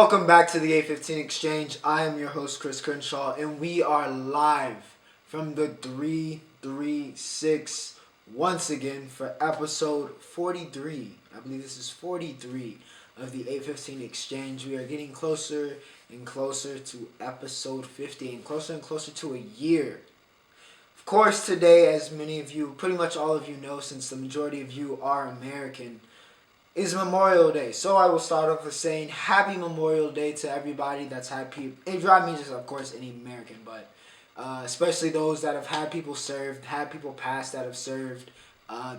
Welcome back to the A15 Exchange. I am your host, Chris Crenshaw, and we are live from the 336 once again for episode 43. I believe this is 43 of the A15 Exchange. We are getting closer and closer to episode 50 and closer to a year. Of course, today, as many of you, pretty much all of you know, since the majority of you are American, is Memorial Day. So I will start off with saying Happy Memorial Day to everybody that's had people. It means just, of course, any American, but especially those that have had people served, had people passed that have served.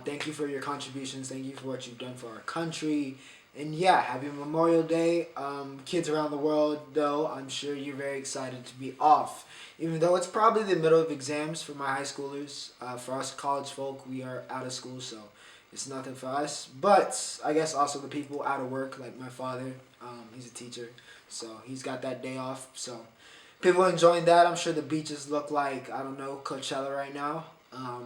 Thank you for your contributions. Thank you for what you've done for our country. And yeah, Happy Memorial Day. Kids around the world, though, I'm sure you're very excited to be off. Even though it's probably the middle of exams for my high schoolers. For us college folk, we are out of school, so it's nothing for us. But I guess also the people out of work, like my father, he's a teacher, so he's got that day off. So people enjoying that. I'm sure the beaches look like, I don't know, Coachella right now,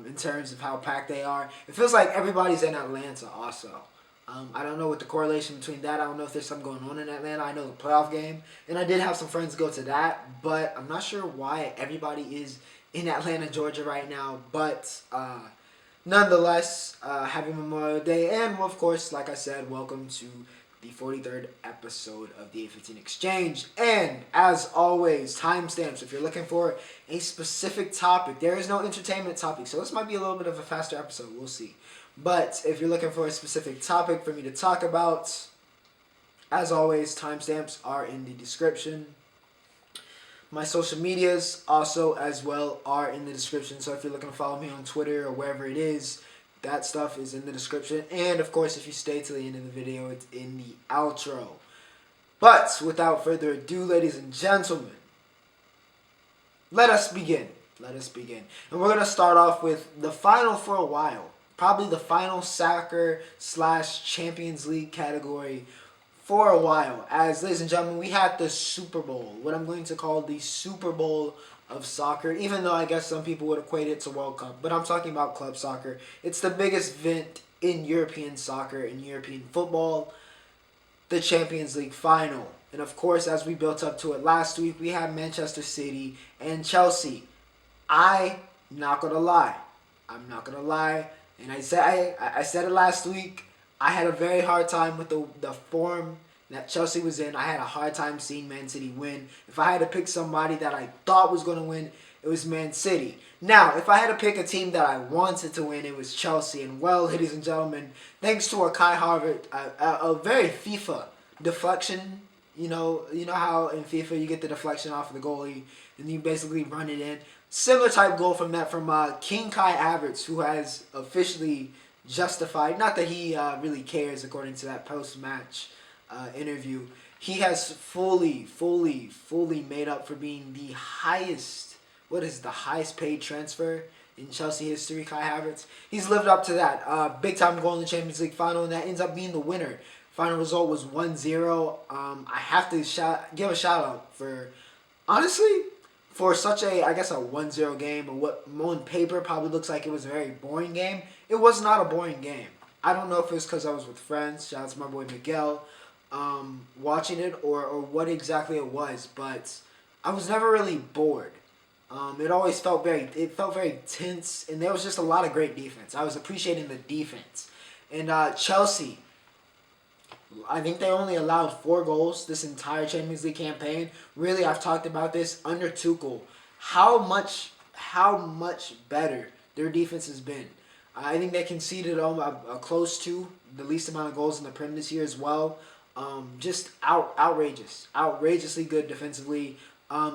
in terms of how packed they are. It feels like everybody's in Atlanta also. I don't know what the correlation between that. I don't know if there's something going on in Atlanta. I know the playoff game, and I did have some friends go to that, but I'm not sure why everybody is in Atlanta, Georgia right now. But nonetheless, Happy Memorial Day, and of course, like I said, welcome to the 43rd episode of the A15 Exchange. And as always, timestamps. If you're looking for a specific topic, there is no entertainment topic, so this might be a little bit of a faster episode. We'll see. But if you're looking for a specific topic for me to talk about, as always, timestamps are in the description. My social medias also as well are in the description. So if you're looking to follow me on Twitter or wherever it is, that stuff is in the description. And of course, if you stay to the end of the video, it's in the outro. But without further ado, ladies and gentlemen, let us begin. And we're going to start off with the final for a while. Probably the final soccer/Champions League category for a while. As, ladies and gentlemen, we had the Super Bowl, what I'm going to call the Super Bowl of soccer, even though I guess some people would equate it to World Cup. But I'm talking about club soccer. It's the biggest event in European soccer and European football, the Champions League final. And of course, as we built up to it last week, we had Manchester City and Chelsea. I'm not going to lie. And I said it last week. I had a very hard time with the form that Chelsea was in. I had a hard time seeing Man City win. If I had to pick somebody that I thought was going to win, it was Man City. Now, if I had to pick a team that I wanted to win, it was Chelsea. And well, ladies and gentlemen, thanks to a Kai Havertz, a very FIFA deflection. You know how in FIFA you get the deflection off of the goalie and you basically run it in. Similar type goal from King Kai Havertz, who has officially justified, not that he really cares according to that post-match interview, he has fully made up for being the highest paid transfer in Chelsea history, Kai Havertz. He's lived up to that. Big time goal in the Champions League final, and that ends up being the winner. Final result was 1-0. I have to give a shout out for, honestly, for such a 1-0 game, and what on paper probably looks like it was a very boring game, it was not a boring game. I don't know if it's because I was with friends, shout out to my boy Miguel, watching it, or what exactly it was, but I was never really bored. It always felt very tense, and there was just a lot of great defense. I was appreciating the defense. And Chelsea, I think they only allowed 4 goals this entire Champions League campaign. Really, I've talked about this under Tuchel, how much better their defense has been. I think they conceded close to the least amount of goals in the Prem this year as well. Just outrageously good defensively.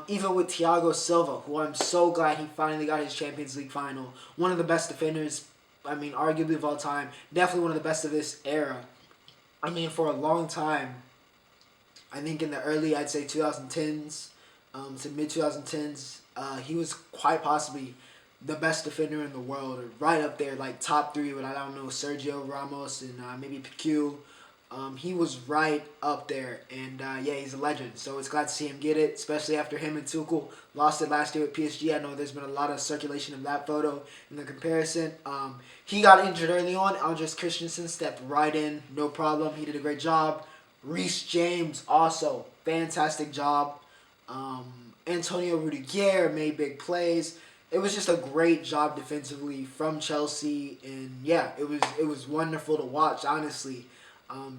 Even with Thiago Silva, who I'm so glad he finally got his Champions League final. One of the best defenders, arguably of all time. Definitely one of the best of this era. For a long time, I think in the early, I'd say 2010s to mid-2010s, he was quite possibly the best defender in the world, or right up there, like top 3 with, I don't know, Sergio Ramos and maybe Piqué. He was right up there, and he's a legend, so it's glad to see him get it, especially after him and Tuchel lost it last year with PSG. I know there's been a lot of circulation of that photo in the comparison. He got injured early on. Andres Christensen stepped right in, no problem. He did a great job. Reece James also fantastic job. Antonio Rudiger made big plays. It was just a great job defensively from Chelsea, and yeah, it was wonderful to watch. Honestly,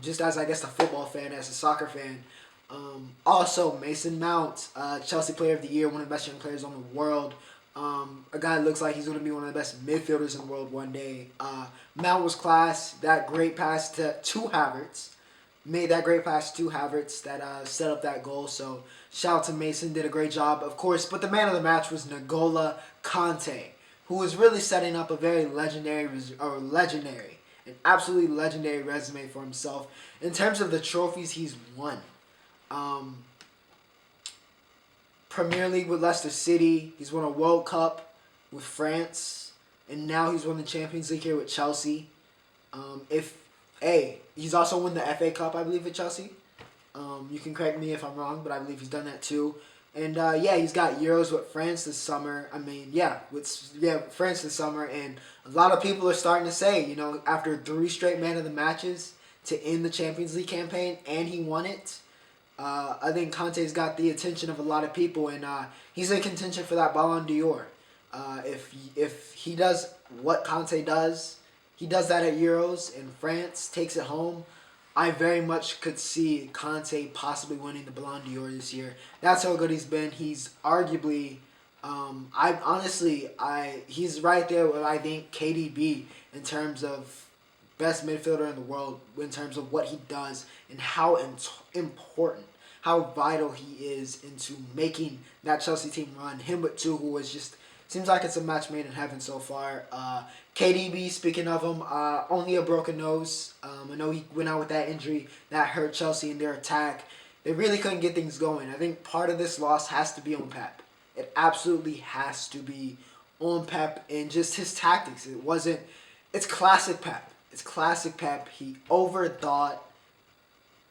just as I guess a football fan, as a soccer fan. Also, Mason Mount, Chelsea Player of the Year, one of the best young players on the world. A guy that looks like he's going to be one of the best midfielders in the world one day. Mount was class. That great pass to Havertz. Made that great pass to Havertz that set up that goal. So shout out to Mason, did a great job, of course. But the man of the match was N'Golo Kante, who was really setting up a very an absolutely legendary resume for himself in terms of the trophies he's won. Premier League with Leicester City. He's won a World Cup with France, and now he's won the Champions League here with Chelsea. He's also won the FA Cup, I believe, with Chelsea. You can correct me if I'm wrong, but I believe he's done that too. And he's got Euros with France this summer. France this summer, and a lot of people are starting to say, after 3 straight man of the matches to end the Champions League campaign, and he won it. I think Kante's got the attention of a lot of people, and he's in contention for that Ballon d'Or. If he does what Kante does, he does that at Euros in France, takes it home. I very much could see Kante possibly winning the Ballon d'Or this year. That's how good he's been. He's arguably, he's right there with, I think, KDB in terms of best midfielder in the world, in terms of what he does and how important, how vital he is into making that Chelsea team run. Him with Tuchel is just, seems like it's a match made in heaven so far. KDB, speaking of him, only a broken nose. I know he went out with that injury that hurt Chelsea in their attack. They really couldn't get things going. I think part of this loss has to be on Pep. It absolutely has to be on Pep and just his tactics. It's classic Pep. It's classic Pep. He overthought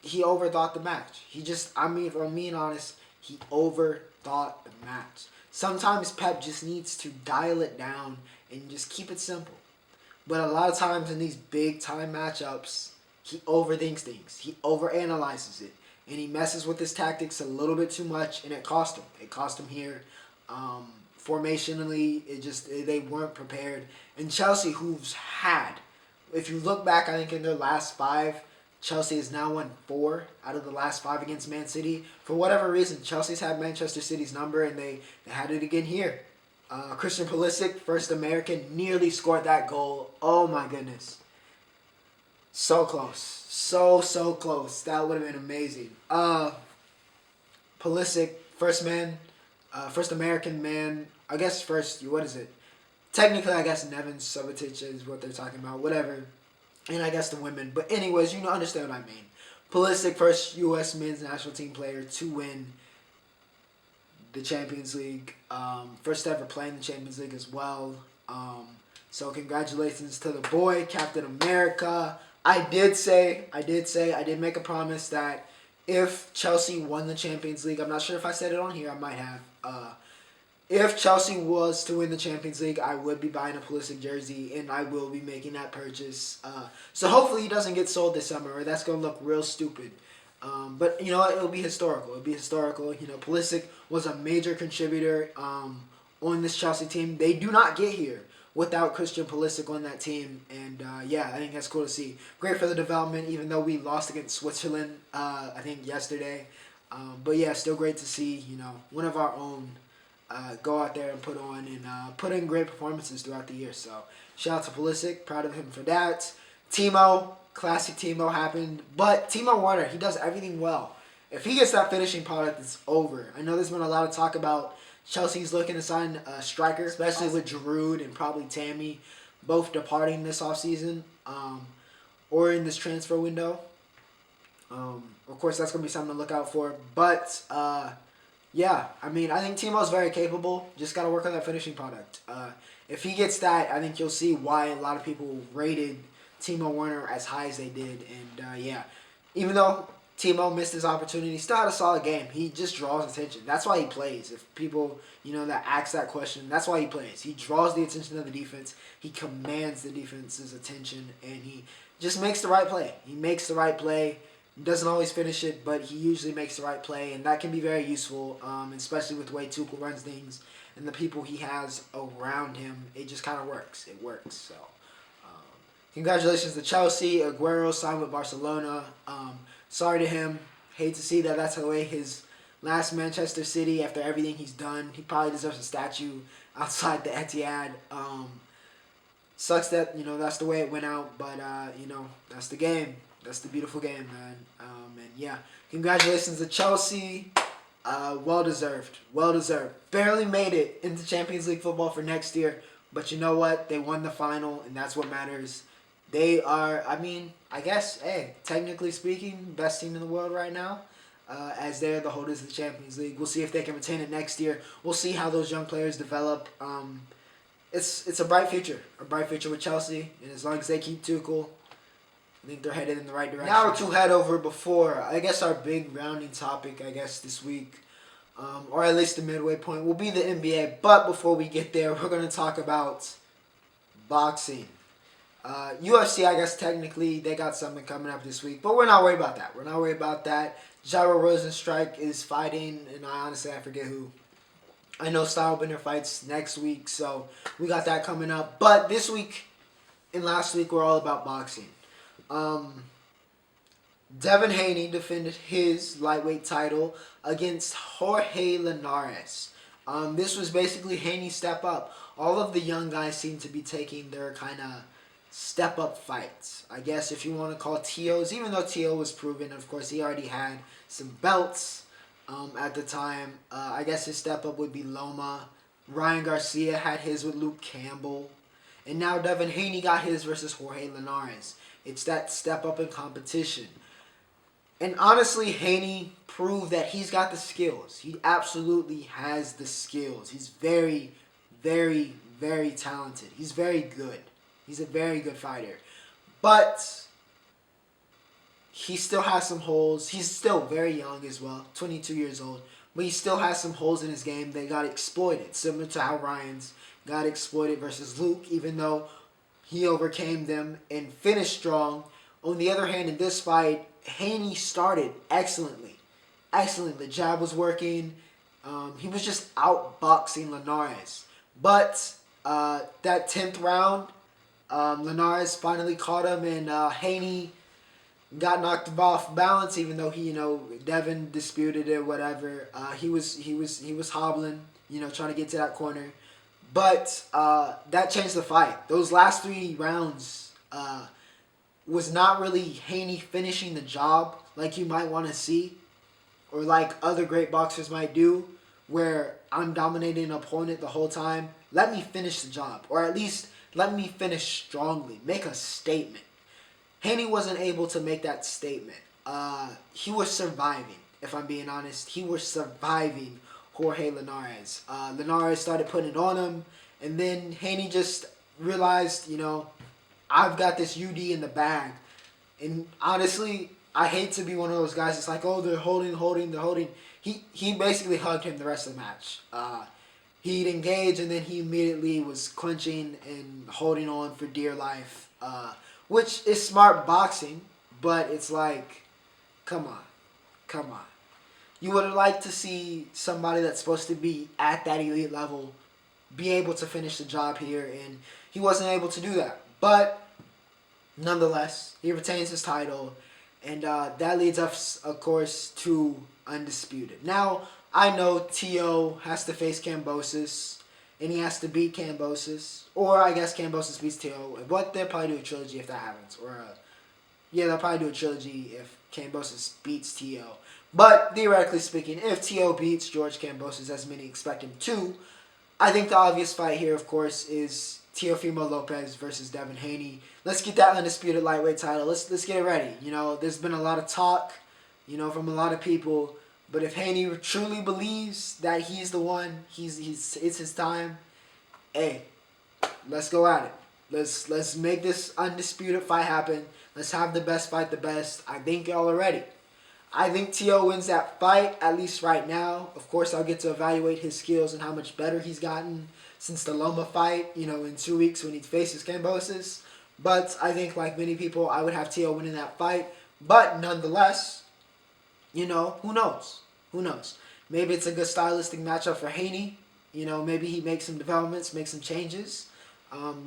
the match. If I'm being honest, he overthought the match. Sometimes Pep just needs to dial it down and just keep it simple. But a lot of times in these big time matchups, he overthinks things. He overanalyzes it. And he messes with his tactics a little bit too much, and it cost him. It cost him here. Formationally, they weren't prepared. And Chelsea, if you look back, I think in their last 5, Chelsea has now won 4 out of the last 5 against Man City. For whatever reason, Chelsea's had Manchester City's number, and they had it again here. Christian Pulisic, first American, nearly scored that goal. Oh my goodness. So close. So close. That would have been amazing. Pulisic, first American man. I guess technically, I guess Nevin Subotic is what they're talking about. Whatever. And I guess the women. But anyways, you understand what I mean. Pulisic, first U.S. men's national team player to win the Champions League. First ever playing the Champions League as well. So congratulations to the boy, Captain America. I did make a promise that if Chelsea won the Champions League, I'm not sure if I said it on here, I might have. If Chelsea was to win the Champions League, I would be buying a Pulisic jersey, and I will be making that purchase. So hopefully he doesn't get sold this summer, or that's going to look real stupid. But you know what? It'll be historical. Pulisic was a major contributor on this Chelsea team. They do not get here without Christian Pulisic on that team. And I think that's cool to see. Great for the development, even though we lost against Switzerland, I think yesterday. But yeah, still great to see, one of our own go out there and put in great performances throughout the year. So shout out to Pulisic, proud of him for that. Timo, classic Timo happened, but Timo Werner, he does everything well. If he gets that finishing product, it's over. I know there's been a lot of talk about Chelsea's looking to sign a striker, especially with Giroud and probably Tammy both departing this offseason or in this transfer window. Of course, that's going to be something to look out for. But I think Timo's very capable. Just got to work on that finishing product. If he gets that, I think you'll see why a lot of people rated Timo Werner as high as they did. And even though Timo missed his opportunity, he still had a solid game. He just draws attention. That's why he plays. If people, that ask that question, that's why he plays. He draws the attention of the defense. He commands the defense's attention, and he just makes the right play. He makes the right play, Doesn't always finish it, but he usually makes the right play, and that can be very useful, especially with the way Tuchel runs things and the people he has around him. It just kind of works. It works. So, congratulations to Chelsea. Aguero signed with Barcelona. Sorry to him. Hate to see that that's the way his last Manchester City, after everything he's done. He probably deserves a statue outside the Etihad. Sucks that, that's the way it went out, but, that's the game. That's the beautiful game, man. And yeah, congratulations to Chelsea. Well deserved. Well deserved. Barely made it into Champions League football for next year, but you know what? They won the final, and that's what matters. They are, I guess, technically speaking, best team in the world right now, as they're the holders of the Champions League. We'll see if they can retain it next year. We'll see how those young players develop. It's a bright future with Chelsea, and as long as they keep Tuchel, I think they're headed in the right direction. Now to head over before, I guess, our big rounding topic, this week, or at least the midway point, will be the NBA. But before we get there, we're going to talk about boxing. UFC, I guess, technically, they got something coming up this week, but we're not worried about that. Jairo Rosenstrike is fighting, and I forget who. I know Stylebender fights next week, so we got that coming up. But this week and last week were all about boxing. Devin Haney defended his lightweight title against Jorge Linares. This was basically Haney's step up. All of the young guys seem to be taking their kind of step up fights. I guess if you want to call T.O.'s, even though T.O. was proven, of course, he already had some belts at the time. I guess his step up would be Loma. Ryan Garcia had his with Luke Campbell. And now Devin Haney got his versus Jorge Linares. It's that step up in competition. And honestly, Haney proved that he's got the skills. He absolutely has the skills. He's very, very, very talented. He's very good. He's a very good fighter. But he still has some holes. He's still very young as well, 22 years old. But he still has some holes in his game that got exploited, similar to how Ryan's got exploited versus Luke, even though he overcame them and finished strong. On the other hand, in this fight, Haney started excellently. The jab was working. He was just outboxing Linares. But that 10th round, Linares finally caught him, and Haney got knocked off balance, even though Devin disputed it, whatever. He was hobbling, trying to get to that corner. But that changed the fight. Those last 3 rounds was not really Haney finishing the job like you might want to see, or like other great boxers might do, where I'm dominating an opponent the whole time. Let me finish the job, or at least let me finish strongly. Make a statement. Haney wasn't able to make that statement. He was surviving, if I'm being honest. He was surviving Jorge Linares. Linares started putting it on him, and then Haney just realized, I've got this UD in the bag. And honestly, I hate to be one of those guys that's like, oh, they're holding. He basically hugged him the rest of the match. He'd engage, and then he immediately was clinching and holding on for dear life, which is smart boxing, but it's like, come on. You would have liked to see somebody that's supposed to be at that elite level be able to finish the job here, and he wasn't able to do that. But nonetheless, he retains his title, and that leads us, of course, to Undisputed. Now, I know T.O. has to face Kambosos, and he has to beat Kambosos, or I guess Kambosos beats T.O., but they'll probably do a trilogy if that happens, they'll probably do a trilogy if Kambosos beats T.O. But theoretically speaking, if T.O. beats George Kambosos, as many expect him to, I think the obvious fight here, of course, is Teofimo Lopez versus Devin Haney. Let's get that undisputed lightweight title. Let's get it ready. There's been a lot of talk, from a lot of people. But if Haney truly believes that he's the one, it's his time. Hey, let's go at it. Let's make this undisputed fight happen. Let's have the best fight the best. I think y'all are ready. I think T.O. wins that fight, at least right now. Of course, I'll get to evaluate his skills and how much better he's gotten since the Loma fight, in 2 weeks when he faces Kambosos. But I think, like many people, I would have T.O. winning that fight. But nonetheless, who knows? Who knows? Maybe it's a good stylistic matchup for Haney. Maybe he makes some developments, makes some changes,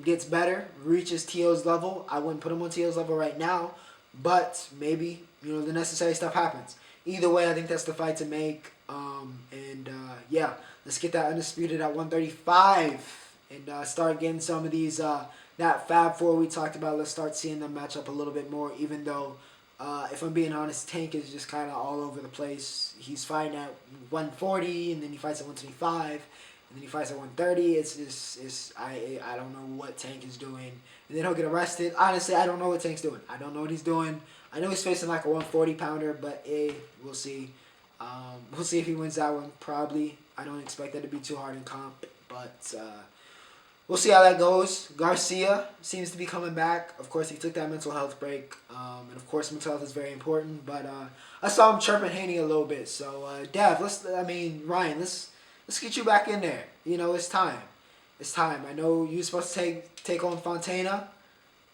gets better, reaches T.O.'s level. I wouldn't put him on T.O.'s level right now, but maybe, the necessary stuff happens. Either way, I think that's the fight to make. Yeah, let's get that undisputed at 135 and start getting some of these, that Fab Four we talked about. Let's start seeing them match up a little bit more, even though, if I'm being honest, Tank is just kind of all over the place. He's fighting at 140, and then he fights at 125, and then he fights at 130. I don't know what Tank is doing. And then he'll get arrested. Honestly, I don't know what Tank's doing. I don't know what he's doing. I know he's facing like a 140 pounder, but we'll see. We'll see if he wins that one. Probably. I don't expect that to be too hard in comp, but we'll see how that goes. Garcia seems to be coming back. Of course, he took that mental health break, and of course, mental health is very important. But I saw him chirping Haney a little bit. So, Ryan, let's get you back in there. It's time. It's time. I know you're supposed to take on Fontana.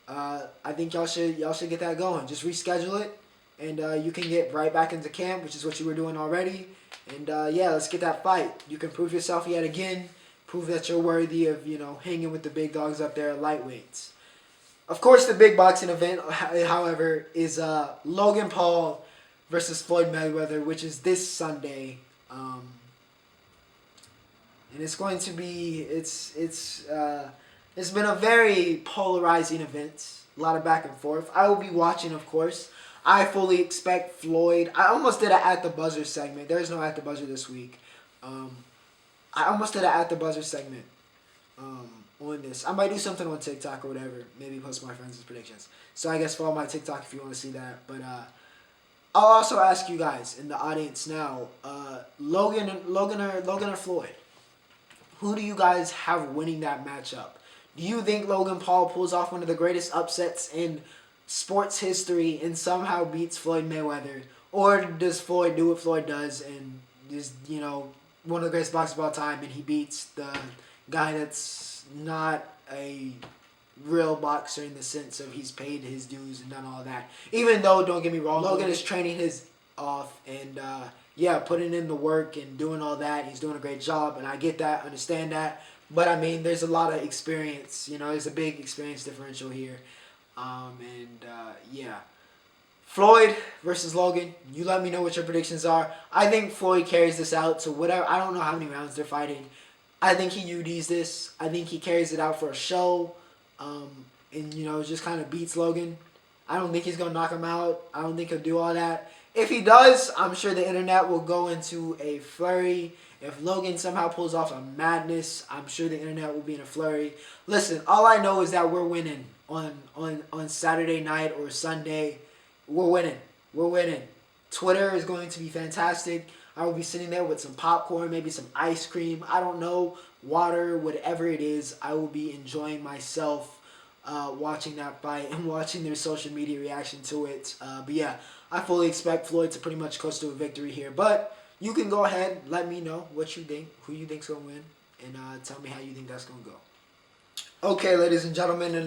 I think y'all should get that going. Just reschedule it, and you can get right back into camp, which is what you were doing already. And let's get that fight. You can prove yourself yet again. Prove that you're worthy of hanging with the big dogs up there, lightweights. Of course, the big boxing event, however, is Logan Paul versus Floyd Mayweather, which is this Sunday. And it's going to be it's been a very polarizing event. A lot of back and forth. I will be watching, of course. I fully expect Floyd. I almost did an At the Buzzer segment. There's no At the Buzzer this week. I almost did an At the Buzzer segment on this. I might do something on TikTok or whatever. Maybe post my friends' predictions. So I guess follow my TikTok if you want to see that. But I'll also ask you guys in the audience now, Logan or Floyd? Who do you guys have winning that matchup? Do you think Logan Paul pulls off one of the greatest upsets in sports history and somehow beats Floyd Mayweather? Or does Floyd do what Floyd does and is, one of the greatest boxers of all time, and he beats the guy that's not a real boxer in the sense of he's paid his dues and done all that? Even though, don't get me wrong, Logan is training his off and putting in the work and doing all that. He's doing a great job, and I get that, understand that. But there's a lot of experience. There's a big experience differential here. Floyd versus Logan. You let me know what your predictions are. I think Floyd carries this out to whatever. I don't know how many rounds they're fighting. I think he UDs this. I think he carries it out for a show. And just kind of beats Logan. I don't think he's going to knock him out. I don't think he'll do all that. If he does, I'm sure the internet will go into a flurry. If Logan somehow pulls off a madness, I'm sure the internet will be in a flurry. Listen, all I know is that we're winning on Saturday night or Sunday. We're winning. We're winning. Twitter is going to be fantastic. I will be sitting there with some popcorn, maybe some ice cream. I don't know, water, whatever it is. I will be enjoying myself watching that fight and watching their social media reaction to it. I fully expect Floyd to pretty much coast to a victory here. But you can go ahead, let me know what you think, who you think's going to win, and tell me how you think that's going to go. Okay, ladies and gentlemen, and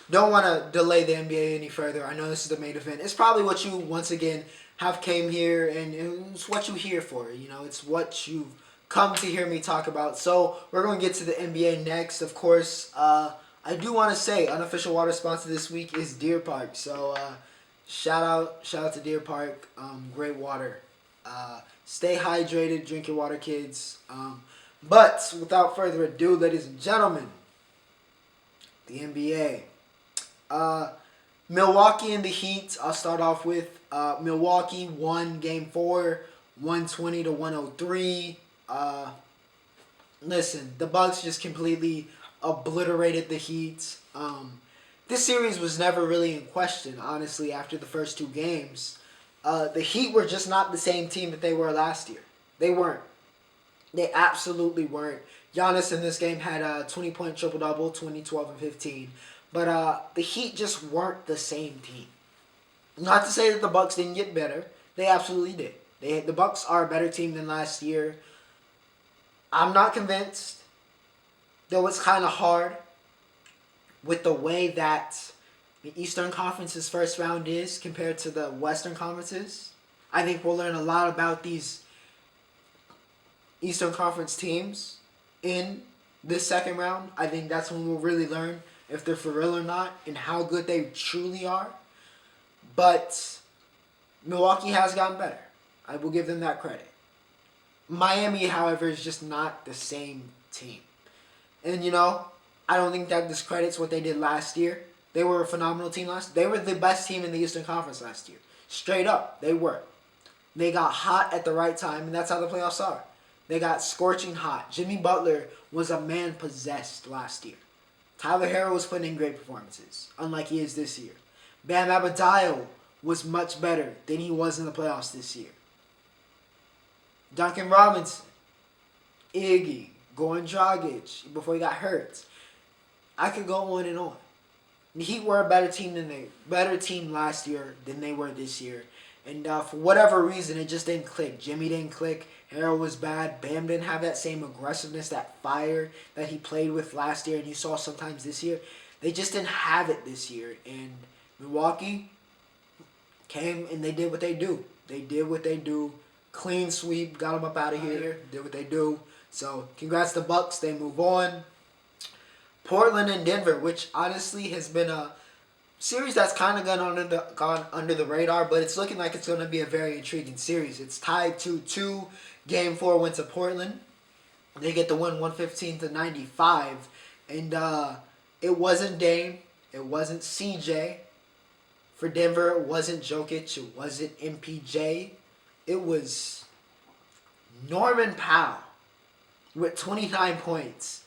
don't want to delay the NBA any further. I know this is the main event. It's probably what you, once again, have came here, and it's what you here for. It's what you've come to hear me talk about. So we're going to get to the NBA next. Of course, I do want to say, unofficial water sponsor this week is Deer Park. So shout out to Deer Park. Great water. Stay hydrated, drink your water, kids. But without further ado, ladies and gentlemen, the NBA. Milwaukee and the Heat, I'll start off with. Milwaukee won Game 4, 120-103. Listen, the Bucks just completely obliterated the Heat. This series was never really in question, honestly, after the first two games. The Heat were just not the same team that they were last year. They weren't. They absolutely weren't. Giannis in this game had a 20-point triple-double, 20, 12, and 15. But the Heat just weren't the same team. Not to say that the Bucks didn't get better. They absolutely did. The Bucks are a better team than last year. I'm not convinced, though it's kind of hard with the way that the Eastern Conference's first round is compared to the Western Conferences. I think we'll learn a lot about these Eastern Conference teams in this second round. I think that's when we'll really learn if they're for real or not and how good they truly are. But Milwaukee has gotten better. I will give them that credit. Miami, however, is just not the same team. And, I don't think that discredits what they did last year. They were a phenomenal team last year. They were the best team in the Eastern Conference last year. Straight up, they were. They got hot at the right time, and that's how the playoffs are. They got scorching hot. Jimmy Butler was a man possessed last year. Tyler Herro was putting in great performances, unlike he is this year. Bam Adebayo was much better than he was in the playoffs this year. Duncan Robinson, Iggy, Goran Dragic, before he got hurt. I could go on and on. The Heat were a better team last year than they were this year. And for whatever reason, it just didn't click. Jimmy didn't click. Harrell was bad. Bam didn't have that same aggressiveness, that fire that he played with last year and you saw sometimes this year. They just didn't have it this year. And Milwaukee came and they did what they do. They did what they do. Clean sweep, got them up out of here. Did what they do. So, congrats to Bucks. They move on. Portland and Denver, which honestly has been a series that's kind of gone under the radar, but it's looking like it's going to be a very intriguing series. It's tied 2-2. Game 4 went to Portland. They get the win 115-95. And it wasn't Dame. It wasn't CJ. For Denver, it wasn't Jokic. It wasn't MPJ. It was Norman Powell with 29 points.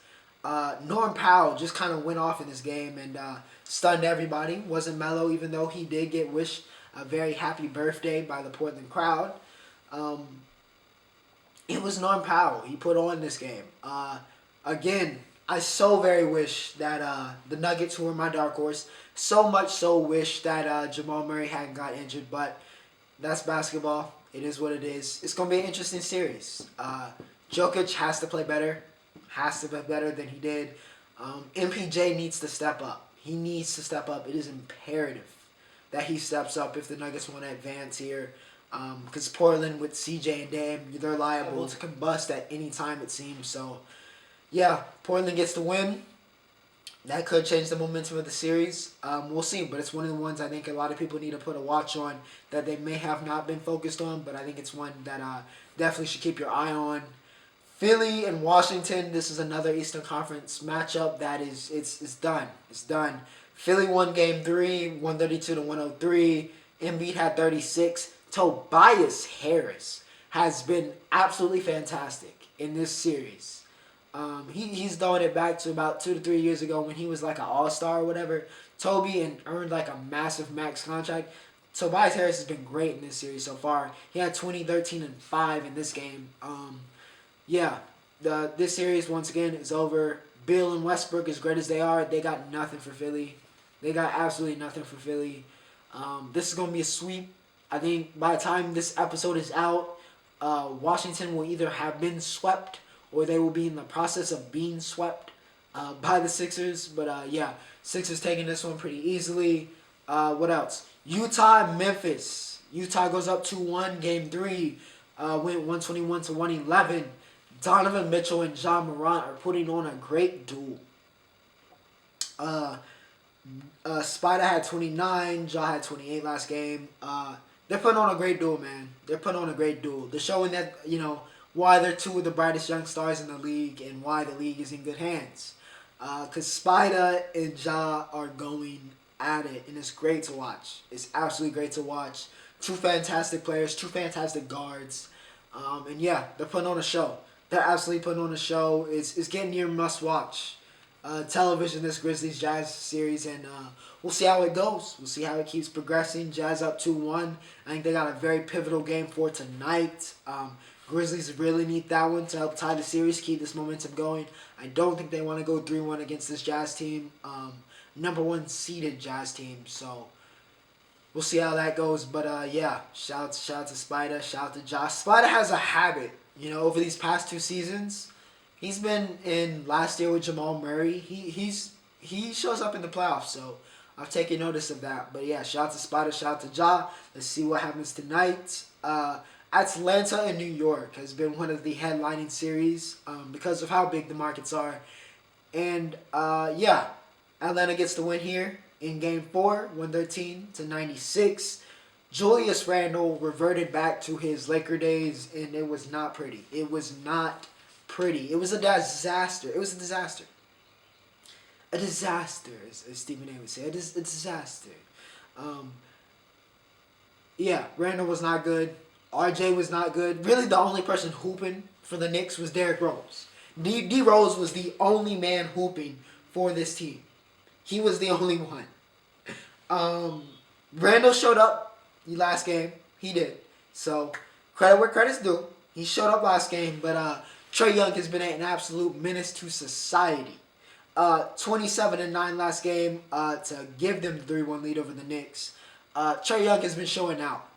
Norm Powell just kind of went off in this game and stunned everybody. Wasn't Melo, even though he did get wished a very happy birthday by the Portland crowd. It was Norm Powell. He put on this game. Again, I so very wish that the Nuggets, who were my dark horse, so much so wish that Jamal Murray hadn't got injured. But that's basketball. It is what it is. It's going to be an interesting series. Jokic has to play better. Has to play better than he did. MPJ needs to step up. He needs to step up. It is imperative that he steps up if the Nuggets want to advance here. Because Portland with CJ and Dame, they're liable to combust at any time, it seems. So, yeah, Portland gets the win. That could change the momentum of the series. We'll see, but it's one of the ones I think a lot of people need to put a watch on that they may have not been focused on, but I think it's one that definitely should keep your eye on. Philly and Washington, this is another Eastern Conference matchup that it's done. It's done. Philly won Game 3, 132-103. Embiid had 36. Tobias Harris has been absolutely fantastic in this series. He's throwing it back to about 2 to 3 years ago when he was like an all-star or whatever. Toby and earned like a massive max contract. Tobias Harris has been great in this series so far. He had 20, 13, and 5 in this game. Yeah, this series, once again, is over. Bill and Westbrook, as great as they are, they got nothing for Philly. They got absolutely nothing for Philly. This is going to be a sweep. I think by the time this episode is out, Washington will either have been swept or they will be in the process of being swept by the Sixers. But, yeah, Sixers taking this one pretty easily. What else? Utah and Memphis. Utah goes up 2-1. Game 3 went 121-111. Donovan Mitchell and John Morant are putting on a great duel. Spider had 29. Ja had 28 last game. They're putting on a great duel, man. They're putting on a great duel. They're showing that, why they're two of the brightest young stars in the league and why the league is in good hands. Because Spider and Ja are going at it, and it's great to watch. It's absolutely great to watch. Two fantastic players, two fantastic guards. And yeah, they're putting on a show. They're absolutely putting on a show. It's getting near must-watch television, this Grizzlies-Jazz series, and we'll see how it goes. We'll see how it keeps progressing. Jazz up 2-1. I think they got a very pivotal game for tonight. Grizzlies really need that one to help tie the series, keep this momentum going. I don't think they want to go 3-1 against this Jazz team, number 1 seeded Jazz team, so we'll see how that goes. But yeah, shout out to Spider, shout out to Josh. Spider has a habit, over these past 2 seasons. He's been in last year with Jamal Murray. He shows up in the playoffs, so I've taken notice of that. But yeah, shout out to Spider, shout out to Ja. Let's see what happens tonight. Atlanta and New York has been one of the headlining series because of how big the markets are. And yeah, Atlanta gets the win here in Game 4, 113-96. Julius Randle reverted back to his Laker days, and it was not pretty. It was not pretty. It was a disaster. It was a disaster. A disaster, as Stephen A. would say. A disaster. Yeah, Randle was not good. RJ was not good. Really, the only person hooping for the Knicks was Derrick Rose. D. Rose was the only man hooping for this team. He was the only one. Randle showed up last game. He did. So, credit where credit's due. He showed up last game, but Trae Young has been an absolute menace to society. 27-9 last game to give them the 3-1 lead over the Knicks. Trae Young has been showing out.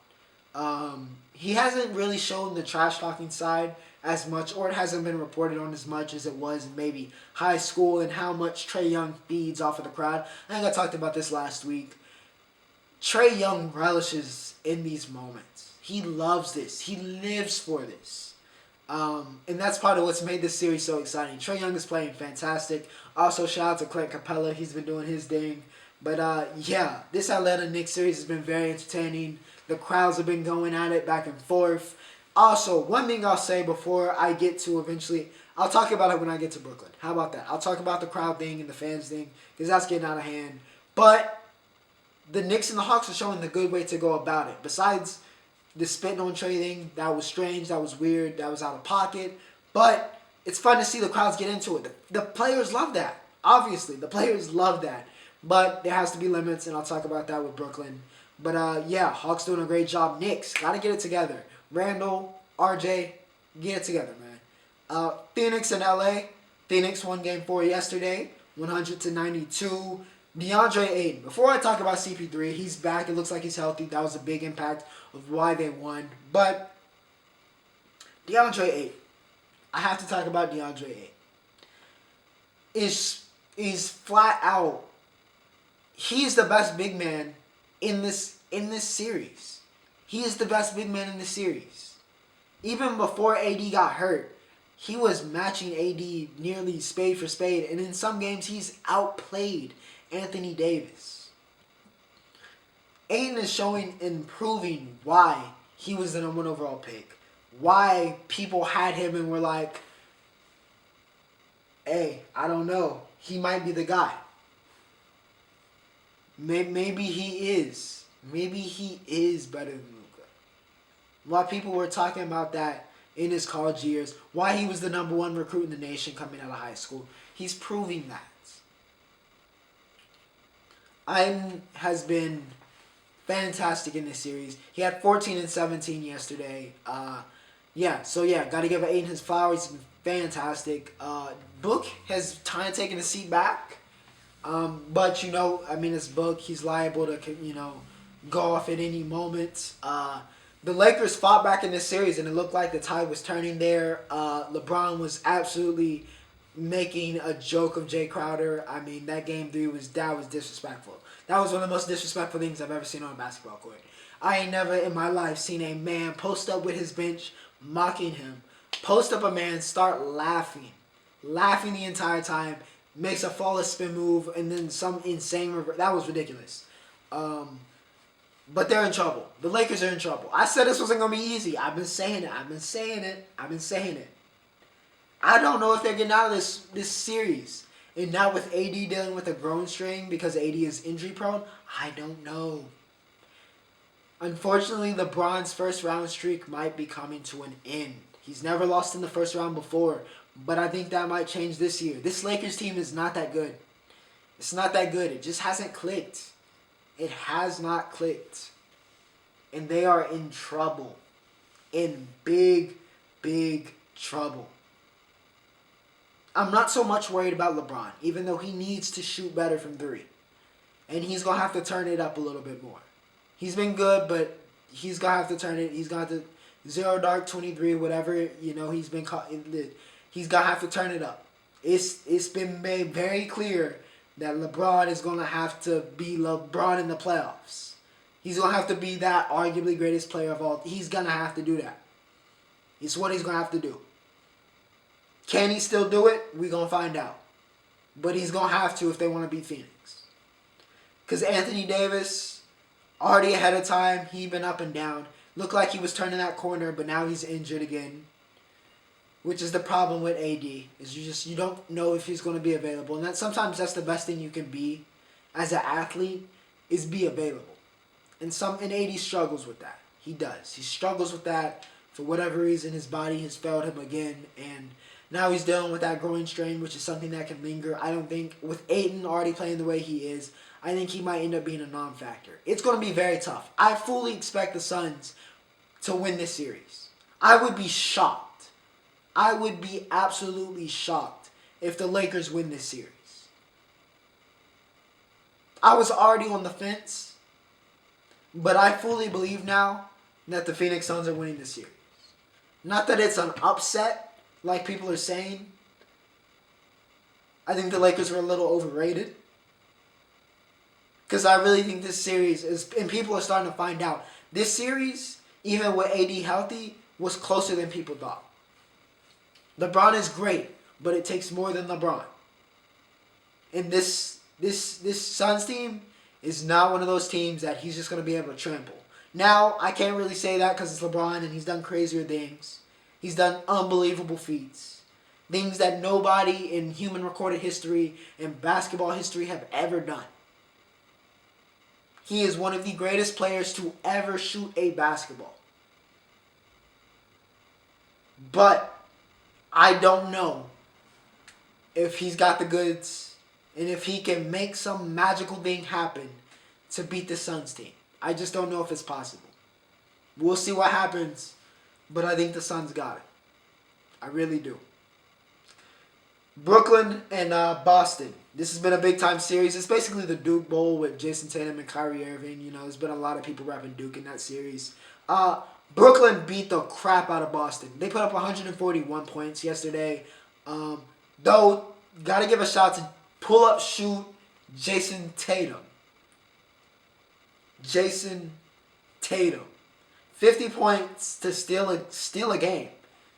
He hasn't really shown the trash-talking side as much, or it hasn't been reported on as much as it was in maybe high school, and how much Trae Young feeds off of the crowd. I think I talked about this last week. Trae Young relishes in these moments. He loves this. He lives for this. And that's part of what's made this series so exciting. Trae Young is playing fantastic. Also, shout out to Clint Capella. He's been doing his thing. But, yeah, this Atlanta Knicks series has been very entertaining. The crowds have been going at it back and forth. Also, one thing I'll say before I get to eventually... I'll talk about it when I get to Brooklyn. How about that? I'll talk about the crowd thing and the fans thing, because that's getting out of hand. But the Knicks and the Hawks are showing the good way to go about it. Besides the spitting on Trae thing, that was strange, that was weird, that was out of pocket. But it's fun to see the crowds get into it. The players love that. Obviously, the players love that. But there has to be limits, and I'll talk about that with Brooklyn. But, yeah, Hawks doing a great job. Knicks, got to get it together. Randall, RJ, get it together, man. Phoenix and LA. Phoenix won Game 4 yesterday, 100-92. DeAndre Ayton. Before I talk about CP3, he's back. It looks like he's healthy. That was a big impact of why they won. But DeAndre Ayton. I have to talk about DeAndre Ayton. Is flat out. He's the best big man in this series. He is the best big man in the series. Even before AD got hurt, he was matching AD nearly spade for spade. And in some games, he's outplayed Anthony Davis. Ayton is showing and proving why he was the #1 overall pick. Why people had him and were like, hey, I don't know. He might be the guy. Maybe he is. Maybe he is better than Luka. Why people were talking about that in his college years. Why he was the #1 recruit in the nation coming out of high school. He's proving that. Ayton has been fantastic in this series. He had 14 and 17 yesterday. Yeah, got to give Ayton his flowers. He's been fantastic. Book has kind of taken a seat back. But, it's Book. He's liable to, go off at any moment. The Lakers fought back in this series, and it looked like the tide was turning there. LeBron was absolutely making a joke of Jay Crowder. I mean, that Game 3 was disrespectful. That was one of the most disrespectful things I've ever seen on a basketball court. I ain't never in my life seen a man post up with his bench, mocking him. Post up a man, start laughing the entire time, makes a flawless spin move, and then some insane reverse. That was ridiculous. But they're in trouble. The Lakers are in trouble. I said this wasn't going to be easy. I've been saying it. I don't know if they're getting out of this series. And now with AD dealing with a groin strain because AD is injury prone, I don't know. Unfortunately, LeBron's first round streak might be coming to an end. He's never lost in the first round before, but I think that might change this year. This Lakers team is not that good. It's not that good. It just hasn't clicked. It has not clicked. And they are in trouble. In big, big trouble. I'm not so much worried about LeBron, even though he needs to shoot better from 3. And he's going to have to turn it up a little bit more. He's been good, but he's going to have to turn it. He's got the 0 dark 23, whatever, he's been caught. He's going to have to turn it up. It's been made very clear that LeBron is going to have to be LeBron in the playoffs. He's going to have to be that arguably greatest player of all. He's going to have to do that. It's what he's going to have to do. Can he still do it? We're going to find out. But he's going to have to if they want to beat Phoenix. Because Anthony Davis, already ahead of time, he been up and down. Looked like he was turning that corner, but now he's injured again. Which is the problem with AD, is you don't know if he's going to be available. And sometimes that's the best thing you can be as an athlete, is be available. And AD struggles with that. He does. He struggles with that. For whatever reason, his body has failed him again. And now he's dealing with that groin strain, which is something that can linger. I don't think, with Ayton already playing the way he is, I think he might end up being a non-factor. It's going to be very tough. I fully expect the Suns to win this series. I would be shocked. I would be absolutely shocked if the Lakers win this series. I was already on the fence, but I fully believe now that the Phoenix Suns are winning this series. Not that it's an upset, like people are saying. I think the Lakers are a little overrated. Because I really think this series is, and people are starting to find out, this series, even with AD healthy, was closer than people thought. LeBron is great, but it takes more than LeBron. And this Suns team is not one of those teams that he's just going to be able to trample. Now, I can't really say that because it's LeBron and he's done crazier things. He's done unbelievable feats. Things that nobody in human recorded history and basketball history have ever done. He is one of the greatest players to ever shoot a basketball. But I don't know if he's got the goods and if he can make some magical thing happen to beat the Suns team. I just don't know if it's possible. We'll see what happens, but I think the Suns got it. I really do. Brooklyn and Boston. This has been a big-time series. It's basically the Duke Bowl with Jason Tatum and Kyrie Irving. You know, there's been a lot of people rapping Duke in that series. Brooklyn beat the crap out of Boston. They put up 141 points yesterday. Though, got to give a shout to pull-up shoot Jason Tatum. Jason Tatum. 50 points to steal a game.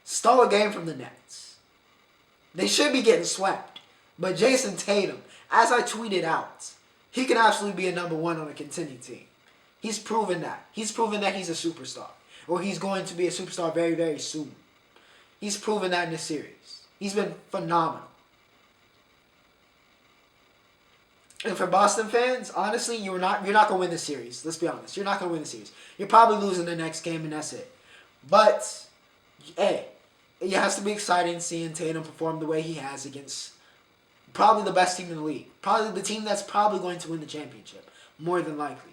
Stole a game from the Nets. They should be getting swept. But Jason Tatum, as I tweeted out, he can absolutely be a number one on a contending team. He's proven that. He's proven that he's a superstar. Or he's going to be a superstar very, very soon. He's proven that in this series. He's been phenomenal. And for Boston fans, honestly, you're not going to win the series. Let's be honest. You're not going to win the series. You're probably losing the next game, and that's it. But, hey, it has to be exciting seeing Tatum perform the way he has against probably the best team in the league. Probably the team that's probably going to win the championship, more than likely.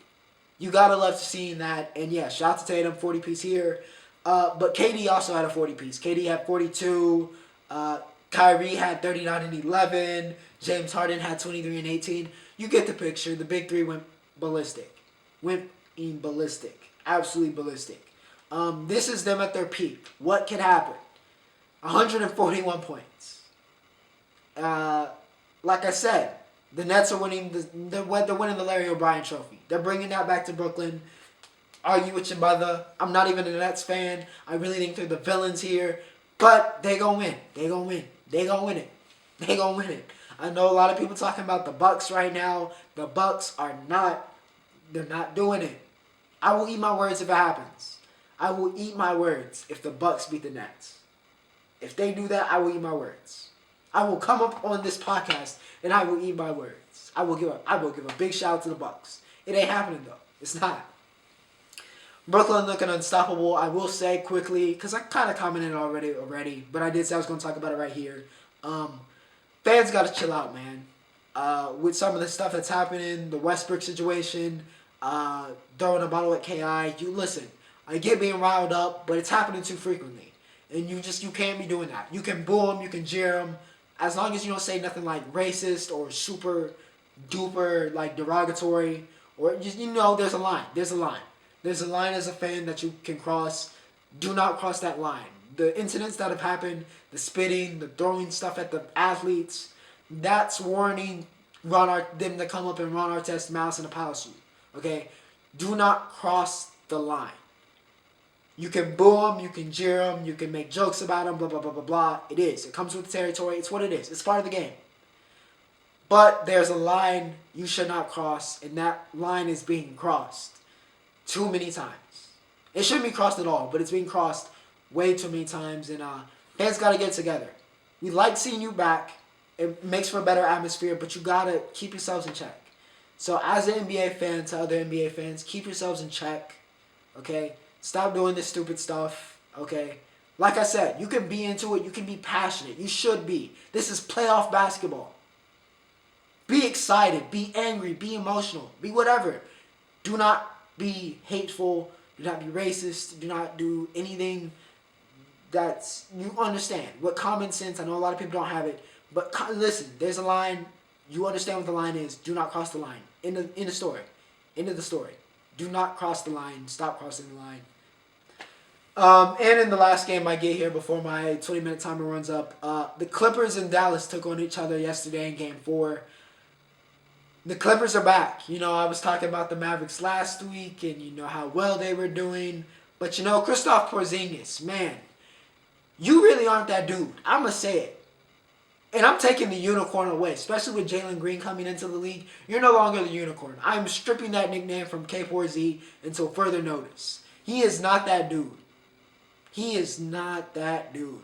You got to love seeing that. And, yeah, shout out to Tatum, 40-piece here. But KD also had a 40-piece. KD had 42. Kyrie had 39 and 11. James Harden had 23 and 18. You get the picture. The big three went ballistic. Absolutely ballistic. This is them at their peak. What can happen? 141 points. Like I said, the Nets are winning. They're winning the Larry O'Brien Trophy. They're bringing that back to Brooklyn. Argue with your mother. I'm not even a Nets fan. I really think they're the villains here. But they gonna win. They gonna win. They gonna win it. They gonna win it. I know a lot of people talking about the Bucks right now. The Bucks are not. They're not doing it. I will eat my words if it happens. I will eat my words if the Bucks beat the Nets. If they do that, I will eat my words. I will come up on this podcast and I will eat my words. I will give a big shout out to the Bucks. It ain't happening though. It's not. Brooklyn looking unstoppable. I will say quickly, because I kind of commented already, but I did say I was going to talk about it right here. Fans got to chill out, man. With some of the stuff that's happening, the Westbrook situation, throwing a bottle at KI. You listen, I get being riled up, but it's happening too frequently. And you can't be doing that. You can boo them, you can jeer them, as long as you don't say nothing like racist or super duper like derogatory, or just, there's a line. There's a line. There's a line as a fan that you can cross. Do not cross that line. The incidents that have happened, the spitting, the throwing stuff at the athletes, that's warning them to come up and Ron Artest's mouse in a power suit. Okay? Do not cross the line. You can boo them, you can jeer them, you can make jokes about them, blah, blah, blah, blah, blah. It is. It comes with the territory. It's what it is. It's part of the game. But there's a line you should not cross, and that line is being crossed too many times. It shouldn't be crossed at all, but it's being crossed way too many times, and fans got to get together. We like seeing you back. It makes for a better atmosphere, but you got to keep yourselves in check. So as an NBA fan to other NBA fans, keep yourselves in check, okay? Stop doing this stupid stuff, okay? Like I said, you can be into it. You can be passionate. You should be. This is playoff basketball. Be excited. Be angry. Be emotional. Be whatever. Do not be hateful. Do not be racist. Do not do anything that's... You understand. What common sense, I know a lot of people don't have it, but listen, there's a line. You understand what the line is. Do not cross the line. In the story. End of the story. Do not cross the line. Stop crossing the line. And in the last game I get here before my 20-minute timer runs up, the Clippers and Dallas took on each other yesterday in Game 4. The Clippers are back. You know, I was talking about the Mavericks last week and you know how well they were doing. But you know, Kristaps Porzingis, man, you really aren't that dude. I'm going to say it. And I'm taking the unicorn away, especially with Jalen Green coming into the league. You're no longer the unicorn. I'm stripping that nickname from K4Z until further notice. He is not that dude. He is not that dude.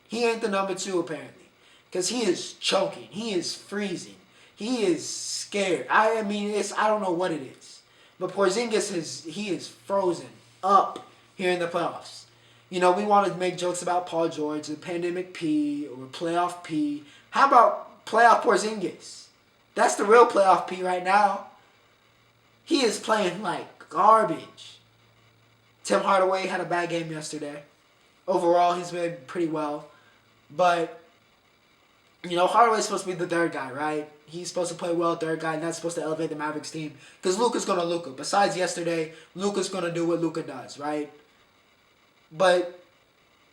He ain't the number 2 apparently. Because he is choking. He is freezing. He is scared. I mean, I don't know what it is. But Porzingis he is frozen up here in the playoffs. You know, we want to make jokes about Paul George, the pandemic P, or playoff P. How about playoff Porzingis? That's the real playoff P right now. He is playing like garbage. Tim Hardaway had a bad game yesterday. Overall, he's been pretty well. But, you know, Hardaway's supposed to be the third guy, right? He's supposed to play well, third guy, and that's supposed to elevate the Mavericks team. Because Luka's going to Luka. Besides yesterday, Luka's going to do what Luka does, right? But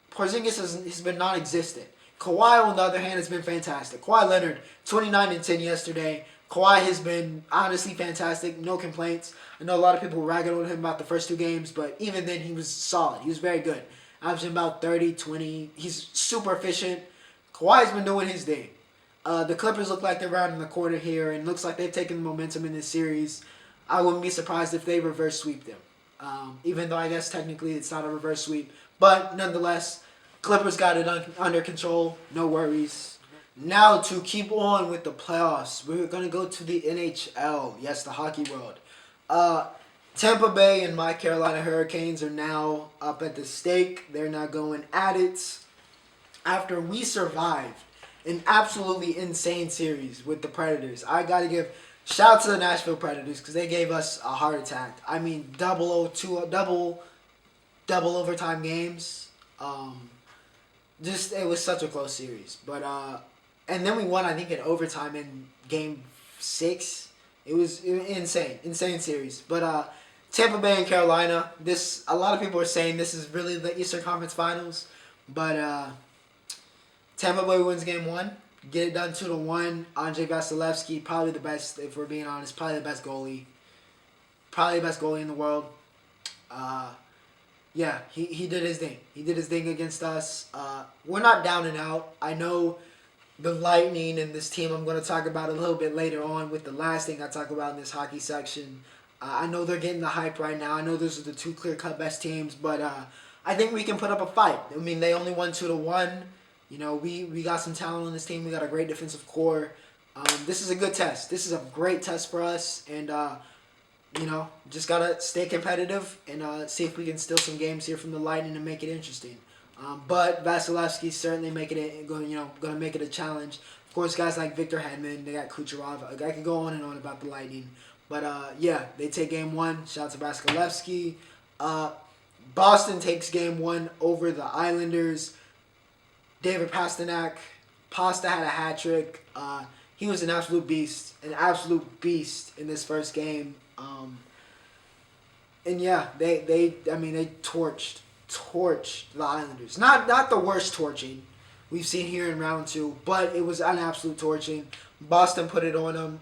Porzingis has been non-existent. Kawhi, on the other hand, has been fantastic. Kawhi Leonard, 29 and 10 yesterday. Kawhi has been honestly fantastic. No complaints. I know a lot of people were ragging on him about the first 2 games, but even then he was solid. He was very good. Averaging about 30, 20. He's super efficient. Kawhi's been doing his thing. The Clippers look like they're rounding the corner here, and looks like they've taken the momentum in this series. I wouldn't be surprised if they reverse sweep them. Even though I guess technically it's not a reverse sweep. But nonetheless, Clippers got it under control. No worries. Now to keep on with the playoffs, we're going to go to the NHL. Yes, the hockey world. Tampa Bay and my Carolina Hurricanes are now up at the stake. They're now going at it. After we survived an absolutely insane series with the Predators, I got to give shout out to the Nashville Predators because they gave us a heart attack. I mean, double overtime games. It was such a close series. But and then we won, I think, in overtime in Game 6. It was insane series. But Tampa Bay and Carolina. A lot of people are saying this is really the Eastern Conference Finals. But Tampa Bay wins Game 1. Get it done 2-1. Andrei Vasilevsky, probably the best, if we're being honest, probably the best goalie. Probably the best goalie in the world. Yeah, he did his thing. He did his thing against us. We're not down and out. I know the Lightning and this team I'm going to talk about a little bit later on with the last thing I talk about in this hockey section. I know they're getting the hype right now. I know those are the 2 clear-cut best teams, but I think we can put up a fight. I mean, they only won 2-1. You know, we got some talent on this team. We got a great defensive core. This is a good test. This is a great test for us. And, you know, just got to stay competitive and see if we can steal some games here from the Lightning and make it interesting. But Vasilevsky's certainly going to make it a challenge. Of course, guys like Victor Hedman, they got Kucherov. I could go on and on about the Lightning. But, yeah, they take Game 1. Shout out to Vasilevsky. Boston takes Game 1 over the Islanders. David Pastrnak. Pasta had a hat trick. He was an absolute beast in this first game. And yeah, they torched the Islanders. Not the worst torching. we've seen here in round 2. But it was an absolute torching. Boston put it on them.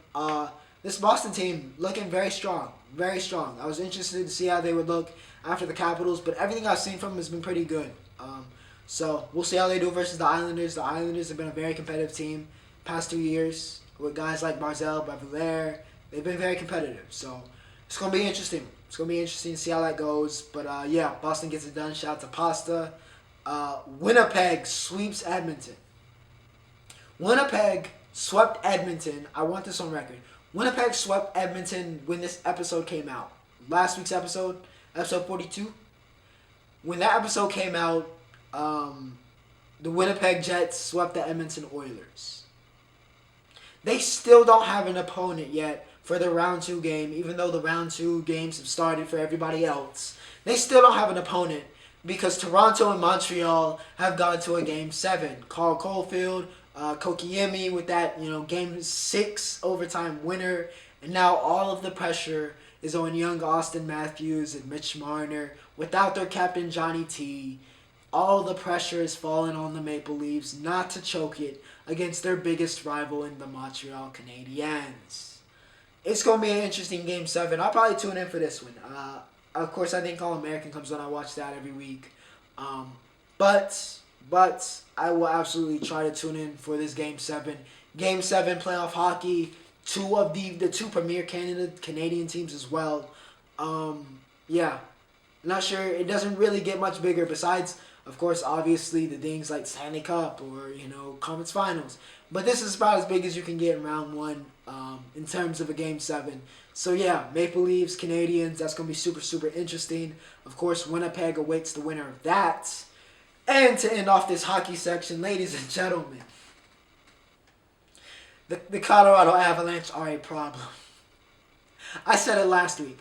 This Boston team looking very strong. Very strong. I was interested to see how they would look after the Capitals, but everything I've seen from them has been pretty good. So we'll see how they do versus the Islanders. The Islanders have been a very competitive team past 2 years with guys like Barzal, Bavelaire. They've been very competitive. So it's going to be interesting. It's going to be interesting to see how that goes. But yeah, Boston gets it done. Shout out to Pasta. Winnipeg sweeps Edmonton. Winnipeg swept Edmonton. I want this on record. Winnipeg swept Edmonton when this episode came out. Last week's episode, episode 42. When that episode came out, the Winnipeg Jets swept the Edmonton Oilers. They still don't have an opponent yet for the round 2 game, even though the round 2 games have started for everybody else. They still don't have an opponent because Toronto and Montreal have gone to a game 7. Carl Caulfield, Kokiemi with that, game 6 overtime winner, and now all of the pressure is on young Austin Matthews and Mitch Marner without their captain Johnny T. All the pressure is falling on the Maple Leafs not to choke it against their biggest rival in the Montreal Canadiens. It's going to be an interesting Game 7. I'll probably tune in for this one. Of course, I think All-American comes on. I watch that every week. But I will absolutely try to tune in for this Game 7. Game 7 playoff hockey. 2 of the 2 premier Canadian teams as well. Yeah. Not sure. It doesn't really get much bigger besides, of course, obviously the things like Stanley Cup or, Conference Finals. But this is about as big as you can get in round 1 in terms of a Game 7. So, yeah, Maple Leafs, Canadians, that's going to be super, super interesting. Of course, Winnipeg awaits the winner of that. And to end off this hockey section, ladies and gentlemen, the Colorado Avalanche are a problem. I said it last week.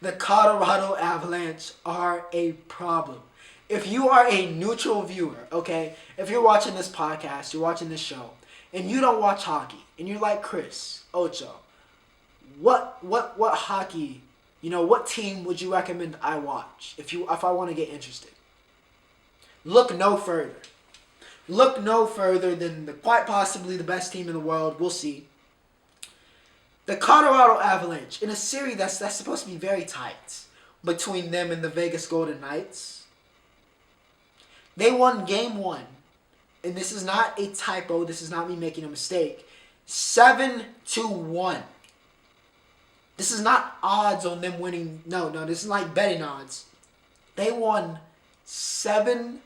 The Colorado Avalanche are a problem. If you are a neutral viewer, okay, if you're watching this podcast, you're watching this show, and you don't watch hockey, and you're like Chris, Ocho, what hockey, what team would you recommend I watch if I want to get interested? Look no further. Look no further than quite possibly the best team in the world. We'll see. The Colorado Avalanche, in a series that's supposed to be very tight between them and the Vegas Golden Knights, they won Game 1. And this is not a typo. This is not me making a mistake. 7-1. This is not odds on them winning. No, this is like betting odds. They won 7-1.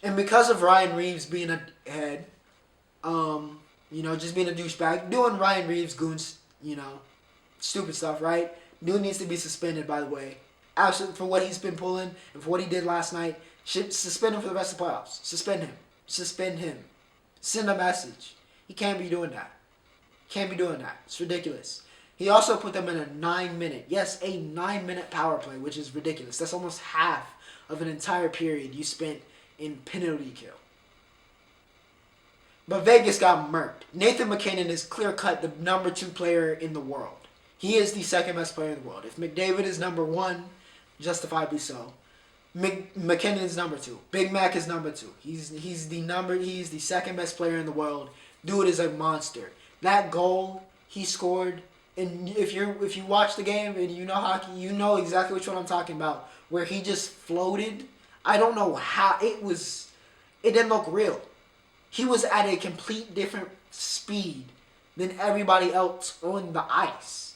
And because of Ryan Reeves being a head, just being a douchebag, doing Ryan Reeves goons, stupid stuff, right? Dude needs to be suspended, by the way. Absolutely, for what he's been pulling and for what he did last night. Should suspend him for the rest of the playoffs. Suspend him. Send a message. He can't be doing that. It's ridiculous. He also put them in a 9-minute power play, which is ridiculous. That's almost half of an entire period you spent in penalty kill. But Vegas got murked. Nathan Mckinnon is clear-cut the number 2 player in the world. He is the second best player in the world. If McDavid is number 1, justifiably so, McKinnon is number 2. Big Mac is number 2. He's the second best player in the world. Dude is a monster. That goal he scored, and if you watch the game and you know hockey, you know exactly which one I'm talking about. Where he just floated. I don't know how it didn't look real. He was at a complete different speed than everybody else on the ice.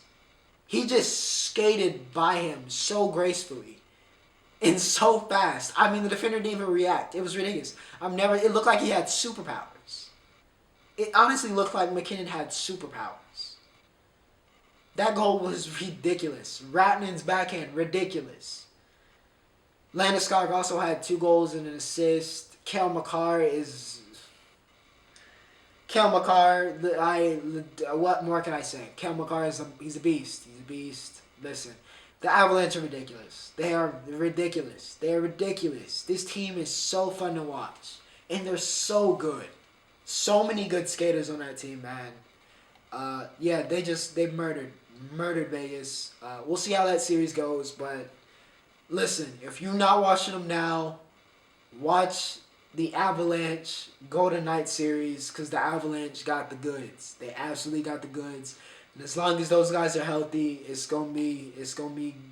He just skated by him so gracefully and so fast. I mean, the defender didn't even react. It was ridiculous. It looked like he had superpowers. It honestly looked like McKinnon had superpowers. That goal was ridiculous. Ratnan's backhand, ridiculous. Landeskog also had 2 goals and an assist. Cale Makar, what more can I say? Cale Makar he's a beast. He's a beast. Listen, the Avalanche are ridiculous. They are ridiculous. This team is so fun to watch. And they're so good. So many good skaters on that team, man. They murdered Vegas. We'll see how that series goes, but Listen, if you're not watching them now, watch the Avalanche Golden Knight series because the Avalanche got the goods. They absolutely got the goods. And as long as those guys are healthy, it's gonna be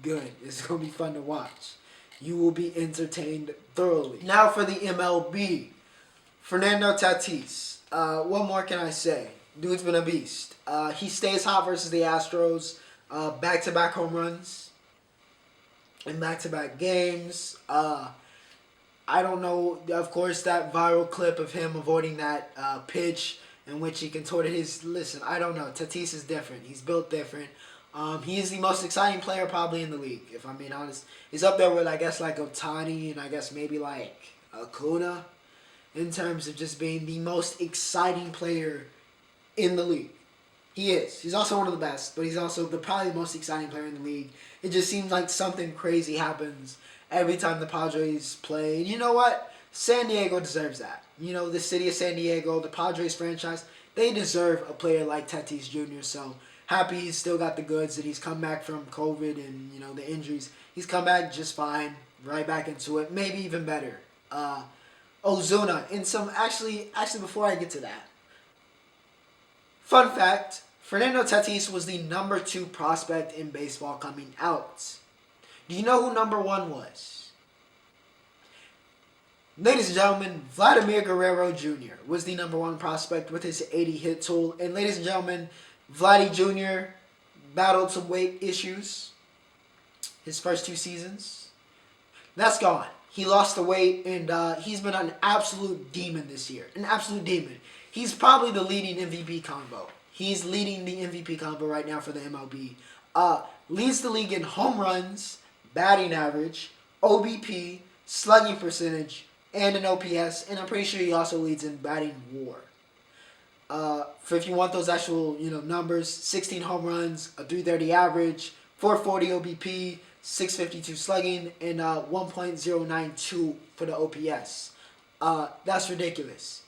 good. It's gonna be fun to watch. You will be entertained thoroughly. Now for the MLB, Fernando Tatis. What more can I say? Dude's been a beast. He stays hot versus the Astros. Back-to-back home runs in back-to-back games. I don't know. Of course, that viral clip of him avoiding that pitch in which he contorted his... Listen, I don't know. Tatis is different. He's built different. He is the most exciting player probably in the league, if I'm being honest. He's up there with, I guess, like Ohtani and I guess maybe like Acuna in terms of just being the most exciting player in the league. He is. He's also one of the best, but he's also probably the most exciting player in the league. It just seems like something crazy happens every time the Padres play. And you know what? San Diego deserves that. You know, the city of San Diego, the Padres franchise, they deserve a player like Tatis Jr. So happy he's still got the goods, that he's come back from COVID and, you know, the injuries. He's come back just fine, right back into it, maybe even better. Ozuna, in some, actually before I get to that, fun fact, Fernando Tatis was the number 2 prospect in baseball coming out. Do you know who number 1 was? Ladies and gentlemen, Vladimir Guerrero Jr. was the number 1 prospect with his 80 hit tool. And ladies and gentlemen, Vladdy Jr. battled some weight issues his first 2 seasons. That's gone. He lost the weight, and he's been an absolute demon this year. An absolute demon. He's probably the leading MVP combo. He's leading the MVP combo right now for the MLB. Leads the league in home runs, batting average, OBP, slugging percentage, and an OPS. And I'm pretty sure he also leads in batting WAR. For if you want those actual, numbers, 16 home runs, a 330 average, 440 OBP, 652 slugging, and 1.092 for the OPS. That's ridiculous.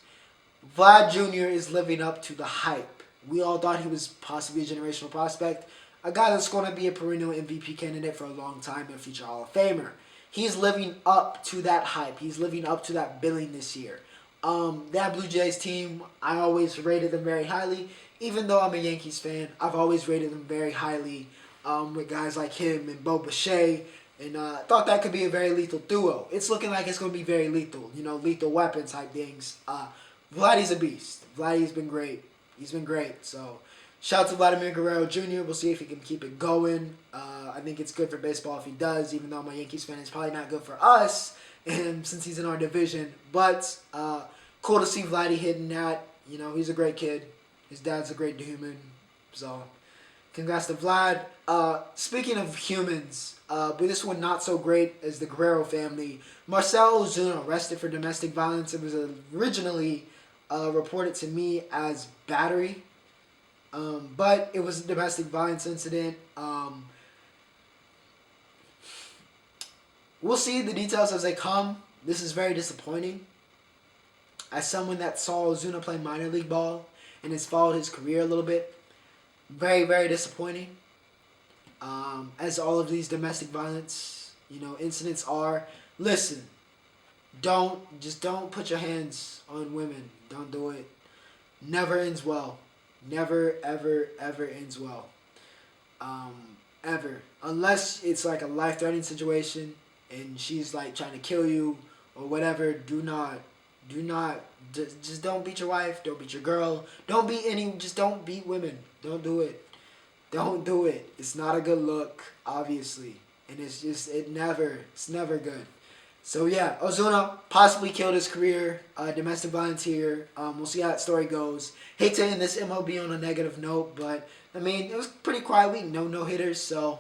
Vlad Jr. is living up to the hype. We all thought he was possibly a generational prospect, a guy that's going to be a perennial MVP candidate for a long time and a future Hall of Famer. He's living up to that hype. He's living up to that billing this year. That Blue Jays team, I always rated them very highly. Even though I'm a Yankees fan, I've always rated them very highly with guys like him and Bo Bichette. And thought that could be a very lethal duo. It's looking like it's going to be very lethal. Lethal weapon type things. Vladdy's a beast. Vladdy's been great. He's been great. So, shout out to Vladimir Guerrero Jr. We'll see if he can keep it going. I think it's good for baseball if he does, even though I'm a Yankees fan. It's probably not good for us, and since he's in our division. But cool to see Vladdy hitting that. He's a great kid. His dad's a great human. So, congrats to Vlad. Speaking of humans, but this one not so great as the Guerrero family. Marcell Ozuna arrested for domestic violence. It was originally reported to me as battery. But it was a domestic violence incident. We'll see the details as they come. This is very disappointing. As someone that saw Ozuna play minor league ball and has followed his career a little bit, very, very disappointing. As all of these domestic violence, incidents are. Listen, don't put your hands on women. Don't do it. Never ends well. Never, ever, ever ends well. Ever. Unless it's like a life-threatening situation and she's like trying to kill you or whatever, just don't beat your wife, don't beat your girl, just don't beat women. Don't do it. Don't do it. It's not a good look, obviously. And it's never good. So yeah, Ozuna possibly killed his career, domestic violence here. We'll see how that story goes. Hate to end this MLB on a negative note, but it was pretty quiet week. No hitters, so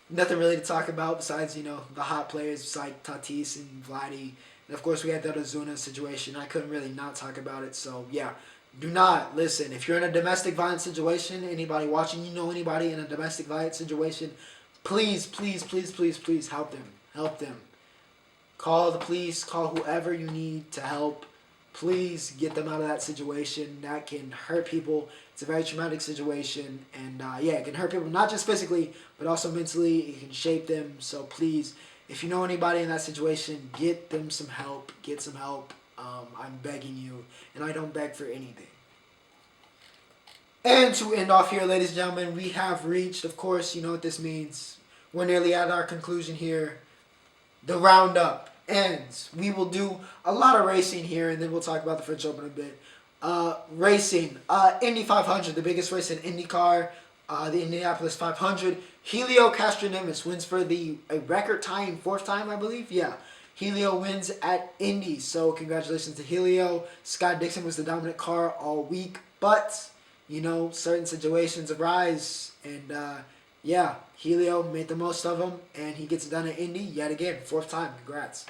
nothing really to talk about besides the hot players like Tatis and Vladdy, and of course we had that Ozuna situation. I couldn't really not talk about it. So yeah, do not listen. If you're in a domestic violence situation, anybody watching, anybody in a domestic violence situation, please help them. Help them. Call the police, call whoever you need to help. Please get them out of that situation. That can hurt people. It's a very traumatic situation. And yeah, it can hurt people, not just physically, but also mentally. It can shape them. So please, if you know anybody in that situation, get them some help. Get some help. I'm begging you. And I don't beg for anything. And to end off here, ladies and gentlemen, we have reached, of course, you know what this means. We're nearly at our conclusion here. The Roundup ends. We will do a lot of racing here, and then we'll talk about the French Open a bit. Racing. Indy 500, the biggest race in IndyCar. The Indianapolis 500. Helio Castroneves wins for a record-tying 4th time, I believe. Yeah. Helio wins at Indy. So congratulations to Helio. Scott Dixon was the dominant car all week. But, you know, certain situations arise. And, yeah, Helio made the most of them. And he gets it done at Indy yet again. 4th time. Congrats.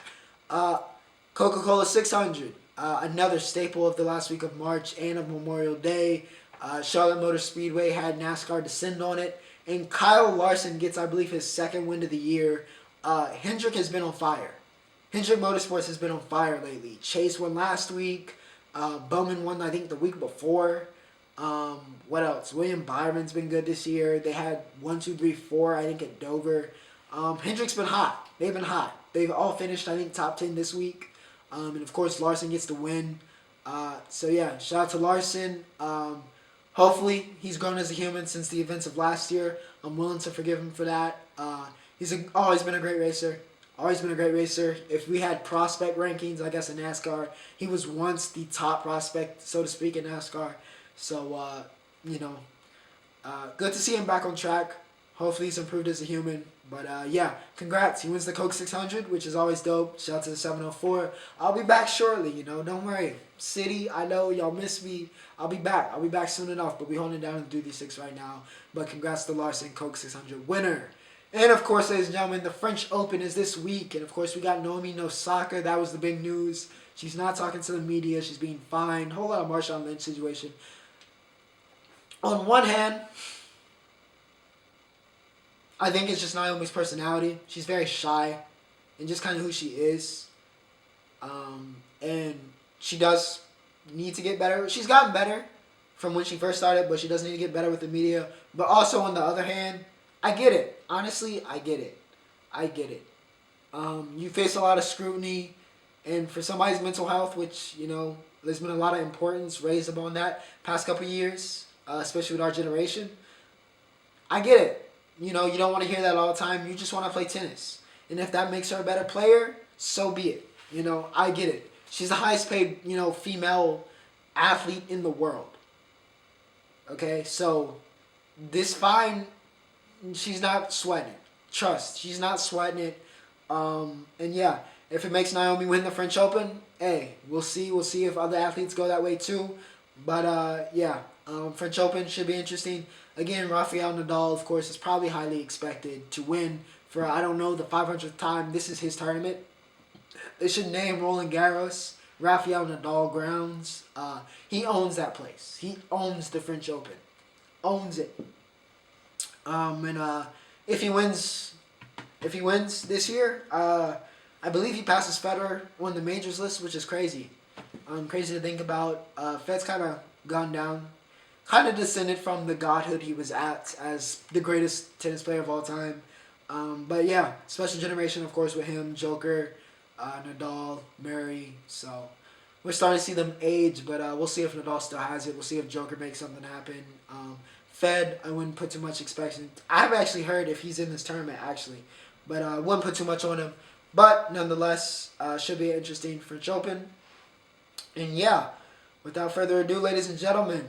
Coca-Cola 600. Another staple of the last week of March and of Memorial Day. Charlotte Motor Speedway had NASCAR descend on it. And Kyle Larson gets, I believe, his 2nd win of the year. Hendrick has been on fire. Hendrick Motorsports has been on fire lately. Chase won last week. Bowman won, I think, the week before. What else? William Byron's been good this year. They had 1, 2, 3, 4, I think, at Dover. Hendrick's been hot. They've been hot. They've all finished, I think, top 10 this week. And, of course, Larson gets the win. So, yeah, shout out to Larson. Hopefully, he's grown as a human since the events of last year. I'm willing to forgive him for that. He's always been a great racer. Always been a great racer. If we had prospect rankings, I guess, in NASCAR, he was once the top prospect, so to speak, in NASCAR. So, you know, good to see him back on track. Hopefully he's improved as a human. But, yeah, congrats. He wins the Coke 600, which is always dope. Shout out to the 704. I'll be back shortly, you know. Don't worry. City, I know y'all miss me. I'll be back. I'll be back soon enough. But we're holding down the Duty 6 right now. But congrats to Larson, Coke 600 winner. And, of course, ladies and gentlemen, the French Open is this week. And, of course, we got Naomi Osaka. That was the big news. She's not talking to the media. She's being fined. Whole lot of Marshawn Lynch situation. On one hand, I think it's just Naomi's personality. She's very shy and just kind of who she is. And she does need to get better. She's gotten better from when she first started, but she does need to get better with the media. But also, on the other hand, I get it. Honestly, I get it. I get it. You face a lot of scrutiny, and for somebody's mental health, which, you know, there's been a lot of importance raised upon that past couple of years, especially with our generation. I get it. You know, you don't want to hear that all the time. You just want to play tennis. And if that makes her a better player, so be it. You know, I get it. She's the highest paid, you know, female athlete in the world. Okay, so this fine, she's not sweating it. Trust, she's not sweating it. And yeah, if it makes Naomi win the French Open, hey, we'll see. We'll see if other athletes go that way too. But yeah, French Open should be interesting. Again, Rafael Nadal, of course, is probably highly expected to win for, I don't know, the 500th time. This is his tournament. They should name Roland Garros Rafael Nadal grounds. He owns that place. He owns the French Open. Owns it. And if he wins this year, I believe he passes Federer on the majors list, which is crazy. Crazy to think about. Fed's kind of gone down. Kind of descended from the godhood he was at as the greatest tennis player of all time. But yeah, special generation, of course, with him, Joker, Nadal, Murray. So we're starting to see them age, but we'll see if Nadal still has it. We'll see if Joker makes something happen. Fed, I wouldn't put too much expectation. I haven't actually heard if he's in this tournament, actually. But I wouldn't put too much on him. But nonetheless, should be an interesting French Open. And yeah, without further ado, ladies and gentlemen,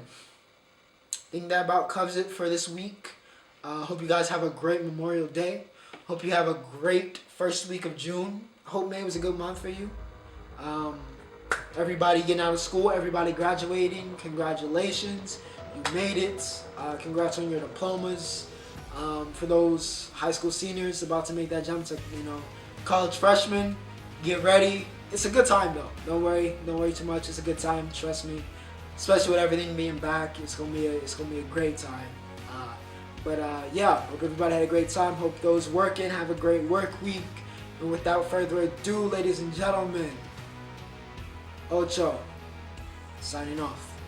I think that about covers it for this week. Hope you guys have a great Memorial Day. Hope you have a great first week of June. Hope May was a good month for you. Everybody getting out of school, everybody graduating, congratulations. You made it. Congrats on your diplomas. For those high school seniors about to make that jump to, you know, college freshmen, get ready. It's a good time though. Don't worry too much. It's a good time. Trust me. Especially with everything being back, it's gonna be a great time. But yeah, hope everybody had a great time. Hope those working have a great work week. And without further ado, ladies and gentlemen, Ocho. signing off.